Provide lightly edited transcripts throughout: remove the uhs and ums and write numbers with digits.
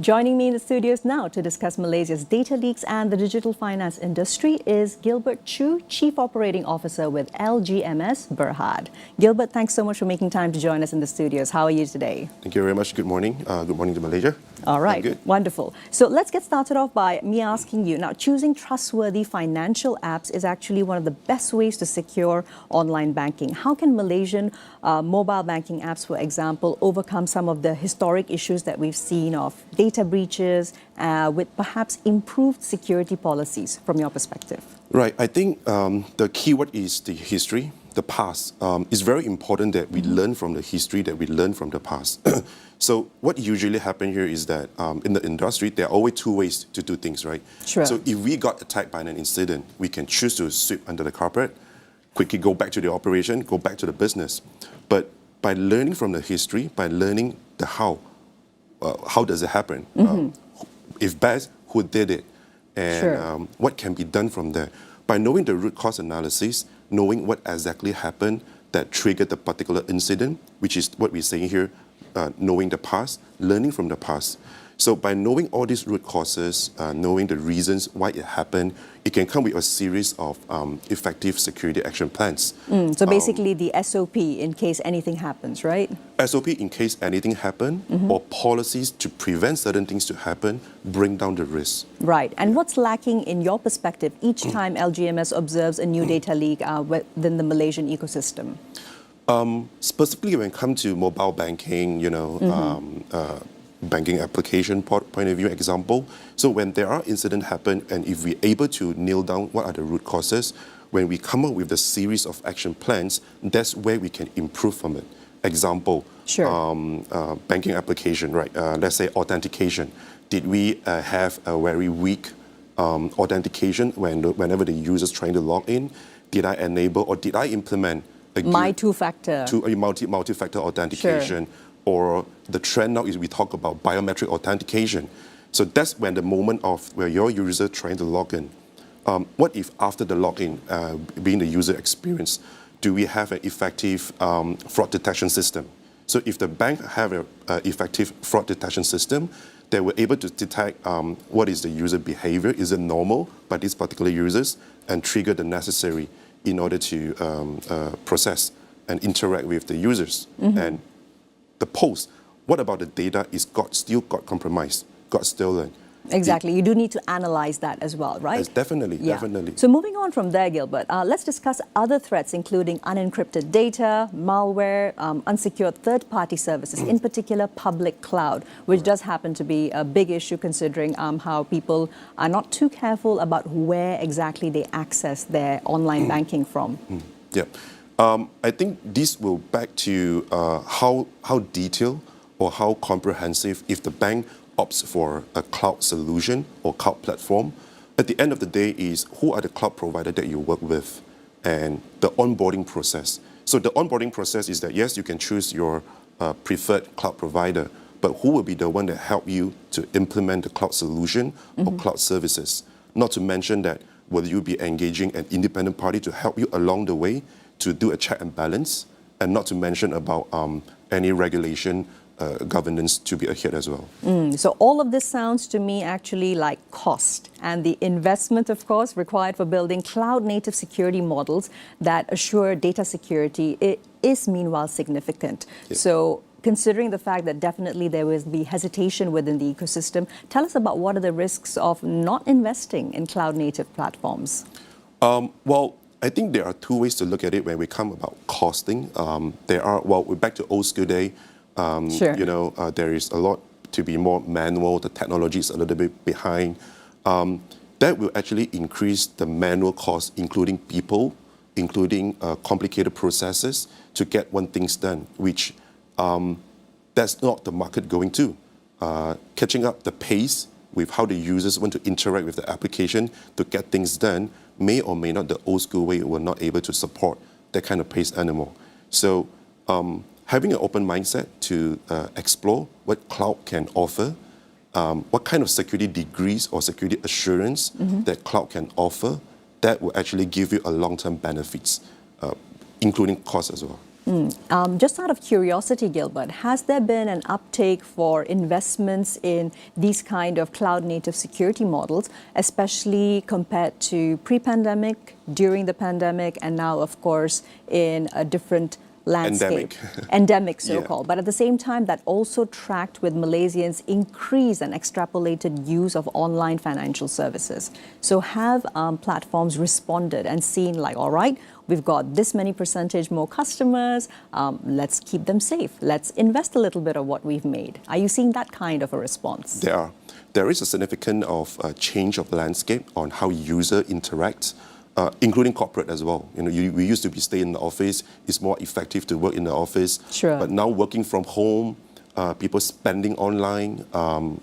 Joining me in the studios now to discuss Malaysia's data leaks and the digital finance industry is Gilbert Chu, Chief Operating Officer with LGMS Berhad. Gilbert, thanks so much for making time to join us in the studios. How are you today? Thank you very much. Good morning. Good morning to Malaysia. All right, good. Wonderful. So let's get started off by me asking you, now choosing trustworthy financial apps is actually one of the best ways to secure online banking. How can Malaysian mobile banking apps, for example, overcome some of the historic issues that we've seen of data breaches with perhaps improved security policies from your perspective? Right. I think the keyword is the history, the past. It's very important that we learn from the history, that we learn from the past. So what usually happens here is that in the industry, there are always two ways to do things, right? Sure. So if we got attacked by an incident, we can choose to sweep under the carpet, quickly go back to the operation, go back to the business. But by learning from the history, by learning the how does it happen? If bad, who did it? And what can be done from there? By knowing the root cause analysis, knowing what exactly happened that triggered the particular incident, which is what we're saying here, knowing the past, learning from the past. So by knowing all these root causes, knowing the reasons why it happened, it can come with a series of effective security action plans. So basically the SOP in case anything happens, right? SOP in case anything happens, or policies to prevent certain things to happen, bring down the risk. Right. And what's lacking in your perspective each time LGMS observes a new data leak within the Malaysian ecosystem? Specifically when it comes to mobile banking, banking application point of view example. So when there are incidents happen, and if we're able to nail down what are the root causes, when we come up with a series of action plans, that's where we can improve from it. Example, banking application, right? Let's say authentication. Did we have a very weak authentication whenever the user's trying to log in? Did I enable or did I implement my two-factor multi-factor authentication? Or the trend now is we talk about biometric authentication. So that's when the moment of where your user trying to log in. What if after the login, being the user experience, do we have an effective fraud detection system? So if the bank have an effective fraud detection system, they were able to detect what is the user behavior, is it normal by these particular users, and trigger the necessary in order to process and interact with the users. And the post, what about the data is still got compromised, got stolen? Exactly. You do need to analyze that as well, right? Yes, definitely. So moving on from there, Gilbert, let's discuss other threats, including unencrypted data, malware, unsecured third-party services, in particular public cloud, which does happen to be a big issue considering how people are not too careful about where exactly they access their online banking from. I think this will back to how detailed or how comprehensive if the bank opts for a cloud solution or cloud platform. At the end of the day is who are the cloud provider that you work with and the onboarding process. So the onboarding process is that yes, you can choose your preferred cloud provider, but who will be the one that help you to implement the cloud solution or cloud services? Not to mention that will you be engaging an independent party to help you along the way to do a check and balance, and not to mention about any regulation governance to be adhered as well. So all of this sounds to me actually like cost, and the investment, of course, required for building cloud-native security models that assure data security is meanwhile significant. So considering the fact that definitely there will be hesitation within the ecosystem, tell us about what are the risks of not investing in cloud-native platforms? Well, I think there are two ways to look at it when we come about costing. We're back to old school day. There is a lot to be more manual. The technology is a little bit behind. That will actually increase the manual cost, including people, including complicated processes to get one things done, which that's not the market going to. Catching up the pace with how the users want to interact with the application to get things done may or may not the old school way will not able to support that kind of pace anymore. So having an open mindset to explore what cloud can offer, what kind of security degrees or security assurance that cloud can offer, that will actually give you a long-term benefits, including cost as well. Just out of curiosity, Gilbert, has there been an uptake for investments in these kind of cloud-native security models, especially compared to pre-pandemic, during the pandemic, and now, of course, in a different landscape? Endemic, so-called. But at the same time, that also tracked with Malaysians' increased and extrapolated use of online financial services. So have platforms responded and seen like, all right, we've got this many percentage more customers, let's keep them safe. Let's invest a little bit of what we've made. Are you seeing that kind of a response? There are. There is a significant change of landscape on how user interacts. Including corporate as well. You know, we used to be stay in the office. It's more effective to work in the office. Sure. But now working from home, people spending online,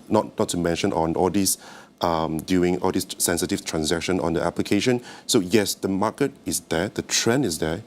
not to mention on all these, doing all these sensitive transactions on the application. So yes, the market is there, the trend is there.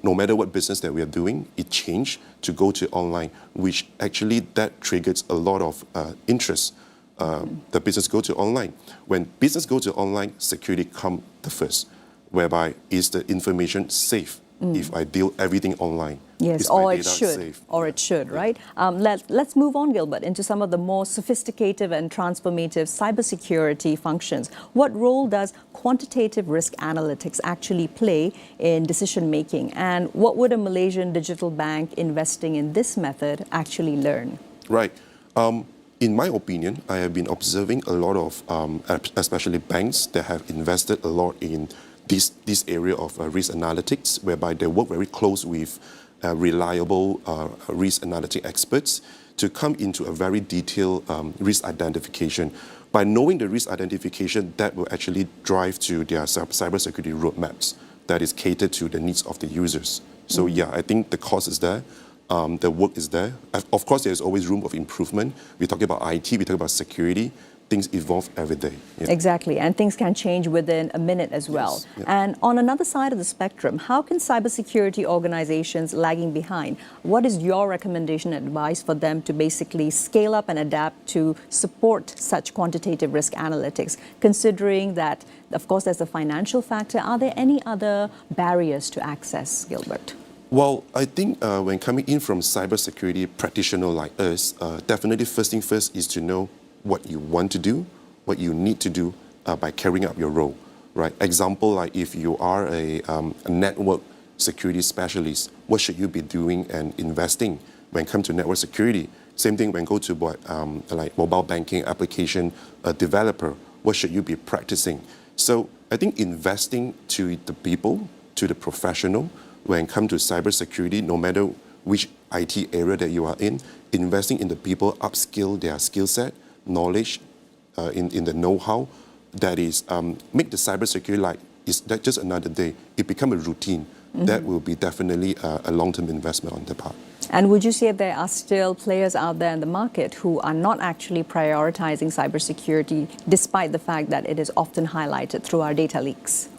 No matter what business that we are doing, it changed to go to online, which actually that triggers a lot of interest. The business go to online. When business go to online, security come the first, whereby is the information safe if I deal everything online? Yes, or it should, safe? Or it should, right? Let's move on, Gilbert, into some of the more sophisticated and transformative cybersecurity functions. What role does quantitative risk analytics actually play in decision making? And what would a Malaysian digital bank investing in this method actually learn? Right. In my opinion, I have been observing a lot of, especially banks that have invested a lot in this area of risk analytics, whereby they work very close with reliable risk analytic experts to come into a very detailed risk identification. By knowing the risk identification, that will actually drive to their cybersecurity roadmaps that is catered to the needs of the users. So yeah, I think the cost is there. The work is there. Of course, there's always room of improvement. We talk about IT, we talk about security. Things evolve every day. Yeah. Exactly, and things can change within a minute as well. Yes. Yeah. And on another side of the spectrum, how can cybersecurity organizations lagging behind? What is your recommendation and advice for them to basically scale up and adapt to support such quantitative risk analytics, considering that, of course, there's a financial factor? Are there any other barriers to access, Gilbert? Well, I think when coming in from cybersecurity practitioner like us, definitely first thing first is to know what you want to do, what you need to do by carrying out your role, right? Example, like if you are a network security specialist, what should you be doing and investing when it comes to network security? Same thing when go to like mobile banking application developer, what should you be practicing? So I think investing to the people, to the professional, when it comes to cybersecurity, no matter which IT area that you are in, investing in the people, upskill their skill set, knowledge, in the know-how, that is, make the cybersecurity like, is that just another day? It become a routine. That will be definitely a long-term investment on the part. And would you say there are still players out there in the market who are not actually prioritizing cybersecurity, despite the fact that it is often highlighted through our data leaks?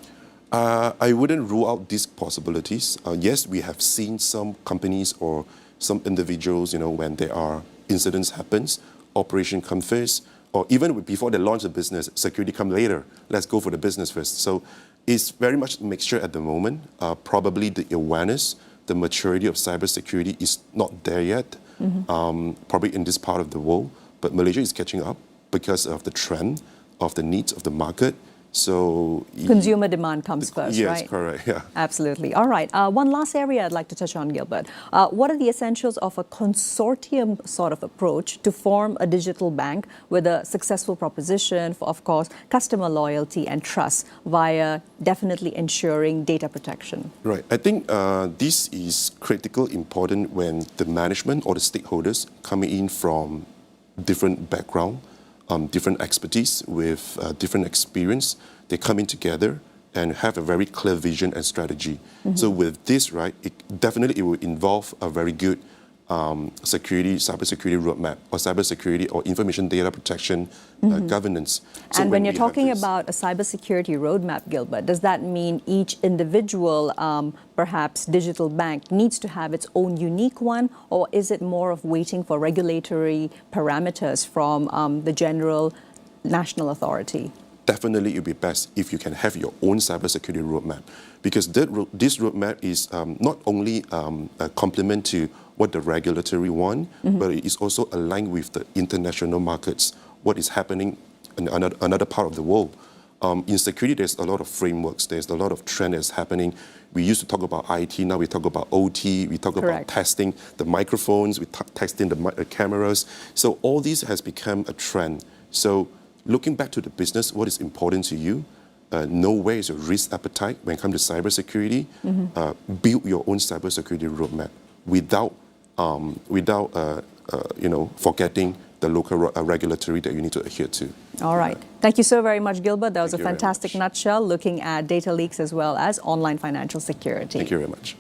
I wouldn't rule out these possibilities. Yes, we have seen some companies or some individuals, you know, when there are incidents happens, operation come first, or even before they launch a business, security come later. Let's go for the business first. So it's very much a mixture at the moment. Probably the awareness, the maturity of cybersecurity is not there yet, probably in this part of the world. But Malaysia is catching up because of the trend, of the needs of the market. So consumer demand comes first, yes, right? Yes, correct, yeah. Absolutely. All right. One last area I'd like to touch on, Gilbert. What are the essentials of a consortium sort of approach to form a digital bank with a successful proposition for, of course, customer loyalty and trust via definitely ensuring data protection? Right. I think this is critical, important when the management or the stakeholders coming in from different background, different expertise with different experience, they come in together and have a very clear vision and strategy. So with this, right, it will involve a very good cybersecurity roadmap, or cybersecurity or information data protection governance. So and when you're talking about a cybersecurity roadmap, Gilbert, does that mean each individual, perhaps digital bank, needs to have its own unique one, or is it more of waiting for regulatory parameters from the general national authority? definitely it would be best if you can have your own cybersecurity roadmap, because this roadmap is not only a complement to what the regulatory want, but it is also aligned with the international markets, what is happening in another part of the world. In security, there's a lot of frameworks, there's a lot of trend that's happening. We used to talk about IT, now we talk about OT, we talk about testing the microphones, we testing the cameras. So all this has become a trend. So looking back to the business, what is important to you? Know where is your risk appetite when it comes to cybersecurity. Build your own cybersecurity roadmap without forgetting the local regulatory that you need to adhere to. All right. Thank you so very much, Gilbert. That was Thank a you very fantastic much. nutshell looking at data leaks as well as online financial security. Thank you very much.